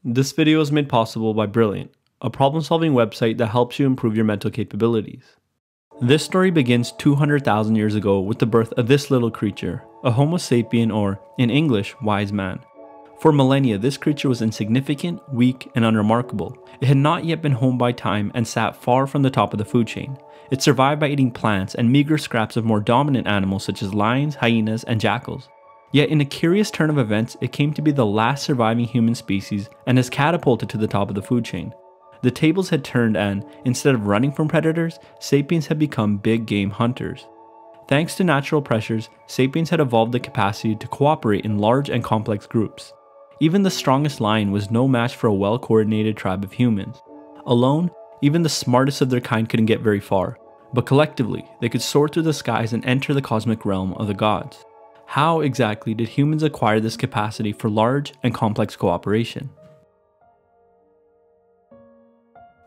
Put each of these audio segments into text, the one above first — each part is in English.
This video is made possible by Brilliant, a problem-solving website that helps you improve your mental capabilities. This story begins 200,000 years ago with the birth of this little creature, a Homo sapien, or, in English, wise man. For millennia, this creature was insignificant, weak, and unremarkable. It had not yet been honed by time and sat far from the top of the food chain. It survived by eating plants and meager scraps of more dominant animals such as lions, hyenas, and jackals. Yet in a curious turn of events, it came to be the last surviving human species and has catapulted to the top of the food chain. The tables had turned and, instead of running from predators, sapiens had become big game hunters. Thanks to natural pressures, sapiens had evolved the capacity to cooperate in large and complex groups. Even the strongest lion was no match for a well-coordinated tribe of humans. Alone, even the smartest of their kind couldn't get very far, but collectively, they could soar through the skies and enter the cosmic realm of the gods. How exactly did humans acquire this capacity for large and complex cooperation?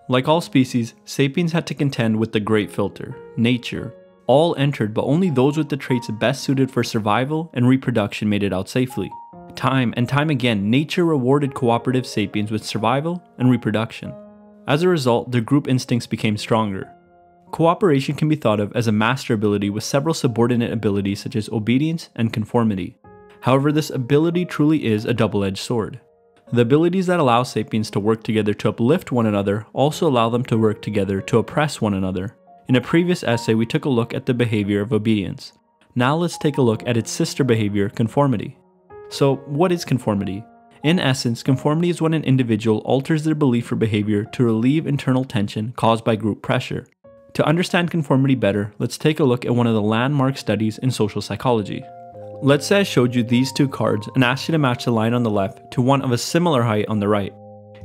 Like all species, sapiens had to contend with the great filter, nature. All entered, but only those with the traits best suited for survival and reproduction made it out safely. Time and time again, nature rewarded cooperative sapiens with survival and reproduction. As a result, their group instincts became stronger. Cooperation can be thought of as a master ability with several subordinate abilities such as obedience and conformity. However, this ability truly is a double-edged sword. The abilities that allow sapiens to work together to uplift one another also allow them to work together to oppress one another. In a previous essay, we took a look at the behavior of obedience. Now let's take a look at its sister behavior, conformity. So, what is conformity? In essence, conformity is when an individual alters their belief or behavior to relieve internal tension caused by group pressure. To understand conformity better, let's take a look at one of the landmark studies in social psychology. Let's say I showed you these two cards and asked you to match the line on the left to one of a similar height on the right.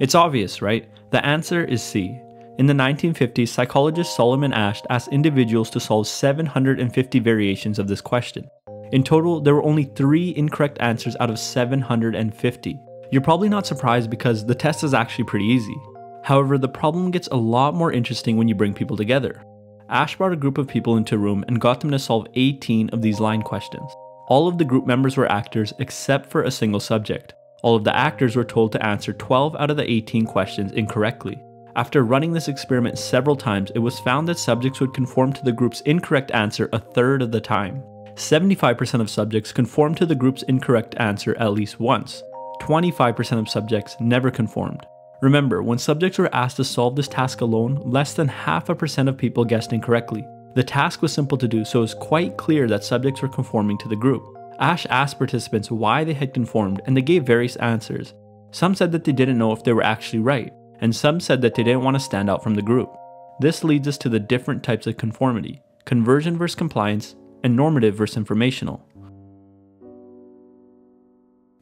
It's obvious, right? The answer is C. In the 1950s, psychologist Solomon Asch asked individuals to solve 750 variations of this question. In total, there were only 3 incorrect answers out of 750. You're probably not surprised because the test is actually pretty easy. However, the problem gets a lot more interesting when you bring people together. Asch brought a group of people into a room and got them to solve 18 of these line questions. All of the group members were actors except for a single subject. All of the actors were told to answer 12 out of the 18 questions incorrectly. After running this experiment several times, it was found that subjects would conform to the group's incorrect answer a third of the time. 75% of subjects conformed to the group's incorrect answer at least once. 25% of subjects never conformed. Remember, when subjects were asked to solve this task alone, less than 0.5% of people guessed incorrectly. The task was simple to do, so it was quite clear that subjects were conforming to the group. Asch asked participants why they had conformed, and they gave various answers. Some said that they didn't know if they were actually right, and some said that they didn't want to stand out from the group. This leads us to the different types of conformity: conversion versus compliance, and normative versus informational.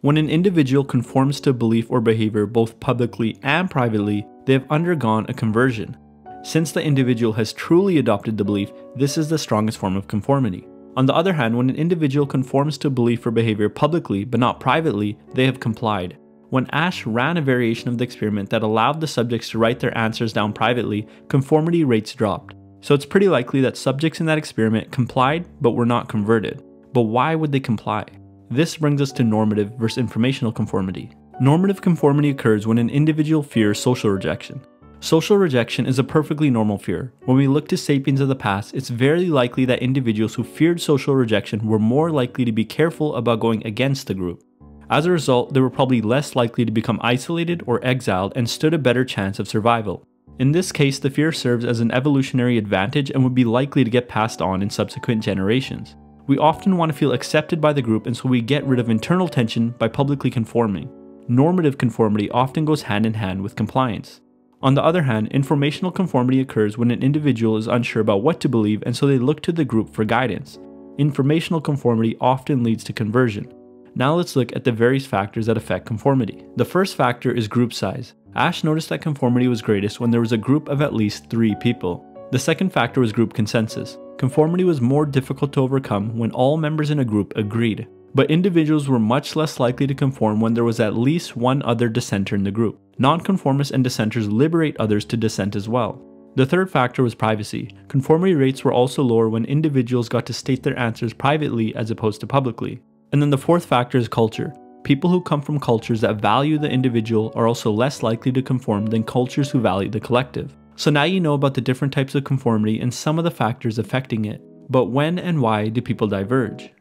When an individual conforms to a belief or behavior both publicly and privately, they have undergone a conversion. Since the individual has truly adopted the belief, this is the strongest form of conformity. On the other hand, when an individual conforms to a belief or behavior publicly but not privately, they have complied. When Asch ran a variation of the experiment that allowed the subjects to write their answers down privately, conformity rates dropped. So it's pretty likely that subjects in that experiment complied but were not converted. But why would they comply? This brings us to normative versus informational conformity. Normative conformity occurs when an individual fears social rejection. Social rejection is a perfectly normal fear. When we look to sapiens of the past, it's very likely that individuals who feared social rejection were more likely to be careful about going against the group. As a result, they were probably less likely to become isolated or exiled and stood a better chance of survival. In this case, the fear serves as an evolutionary advantage and would be likely to get passed on in subsequent generations. We often want to feel accepted by the group, and so we get rid of internal tension by publicly conforming. Normative conformity often goes hand in hand with compliance. On the other hand, informational conformity occurs when an individual is unsure about what to believe, and so they look to the group for guidance. Informational conformity often leads to conversion. Now let's look at the various factors that affect conformity. The first factor is group size. Asch noticed that conformity was greatest when there was a group of at least 3 people. The second factor was group consensus. Conformity was more difficult to overcome when all members in a group agreed, but individuals were much less likely to conform when there was at least one other dissenter in the group. Nonconformists and dissenters liberate others to dissent as well. The third factor was privacy. Conformity rates were also lower when individuals got to state their answers privately as opposed to publicly. And then the fourth factor is culture. People who come from cultures that value the individual are also less likely to conform than cultures who value the collective. So now you know about the different types of conformity and some of the factors affecting it. But when and why do people diverge?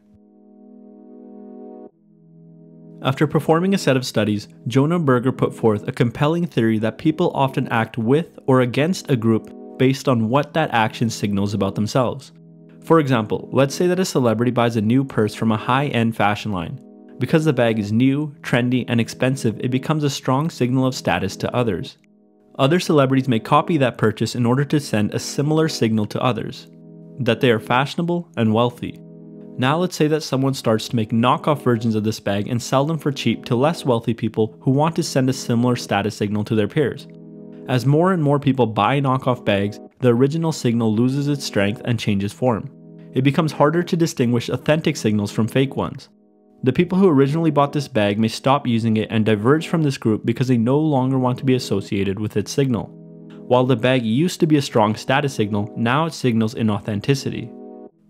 After performing a set of studies, Jonah Berger put forth a compelling theory that people often act with or against a group based on what that action signals about themselves. For example, let's say that a celebrity buys a new purse from a high-end fashion line. Because the bag is new, trendy, and expensive, it becomes a strong signal of status to others. Other celebrities may copy that purchase in order to send a similar signal to others, that they are fashionable and wealthy. Now let's say that someone starts to make knockoff versions of this bag and sell them for cheap to less wealthy people who want to send a similar status signal to their peers. As more and more people buy knockoff bags, the original signal loses its strength and changes form. It becomes harder to distinguish authentic signals from fake ones. The people who originally bought this bag may stop using it and diverge from this group because they no longer want to be associated with its signal. While the bag used to be a strong status signal, now it signals inauthenticity.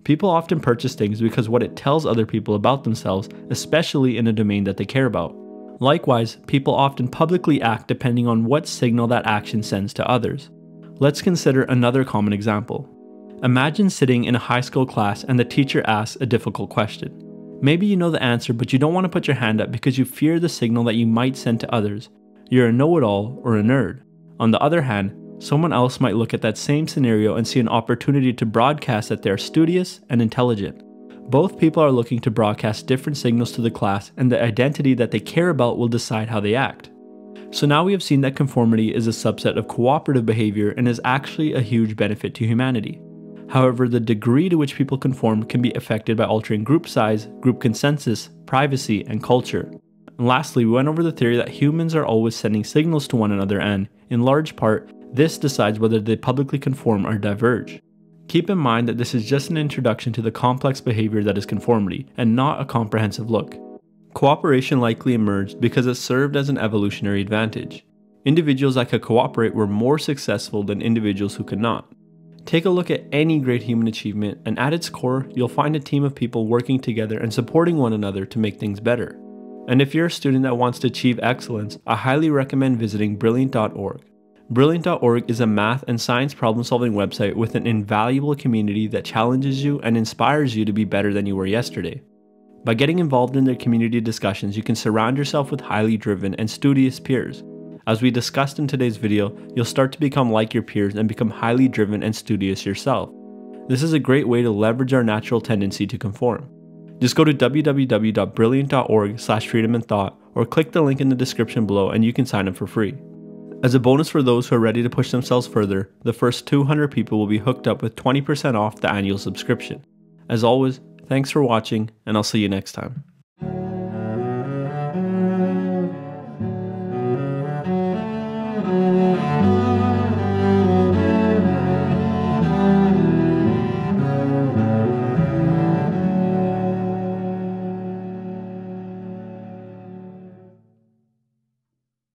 People often purchase things because what it tells other people about themselves, especially in a domain that they care about. Likewise, people often publicly act depending on what signal that action sends to others. Let's consider another common example. Imagine sitting in a high school class and the teacher asks a difficult question. Maybe you know the answer, but you don't want to put your hand up because you fear the signal that you might send to others. You're a know-it-all or a nerd. On the other hand, someone else might look at that same scenario and see an opportunity to broadcast that they are studious and intelligent. Both people are looking to broadcast different signals to the class, and the identity that they care about will decide how they act. So now we have seen that conformity is a subset of cooperative behavior and is actually a huge benefit to humanity. However, the degree to which people conform can be affected by altering group size, group consensus, privacy, and culture. And lastly, we went over the theory that humans are always sending signals to one another and, in large part, this decides whether they publicly conform or diverge. Keep in mind that this is just an introduction to the complex behavior that is conformity, and not a comprehensive look. Cooperation likely emerged because it served as an evolutionary advantage. Individuals that could cooperate were more successful than individuals who could not. Take a look at any great human achievement, and at its core, you'll find a team of people working together and supporting one another to make things better. And if you're a student that wants to achieve excellence, I highly recommend visiting brilliant.org. Brilliant.org is a math and science problem-solving website with an invaluable community that challenges you and inspires you to be better than you were yesterday. By getting involved in their community discussions, you can surround yourself with highly driven and studious peers. As we discussed in today's video, you'll start to become like your peers and become highly driven and studious yourself. This is a great way to leverage our natural tendency to conform. Just go to www.brilliant.org/freedomandthought or click the link in the description below and you can sign up for free. As a bonus for those who are ready to push themselves further, the first 200 people will be hooked up with 20% off the annual subscription. As always, thanks for watching, and I'll see you next time.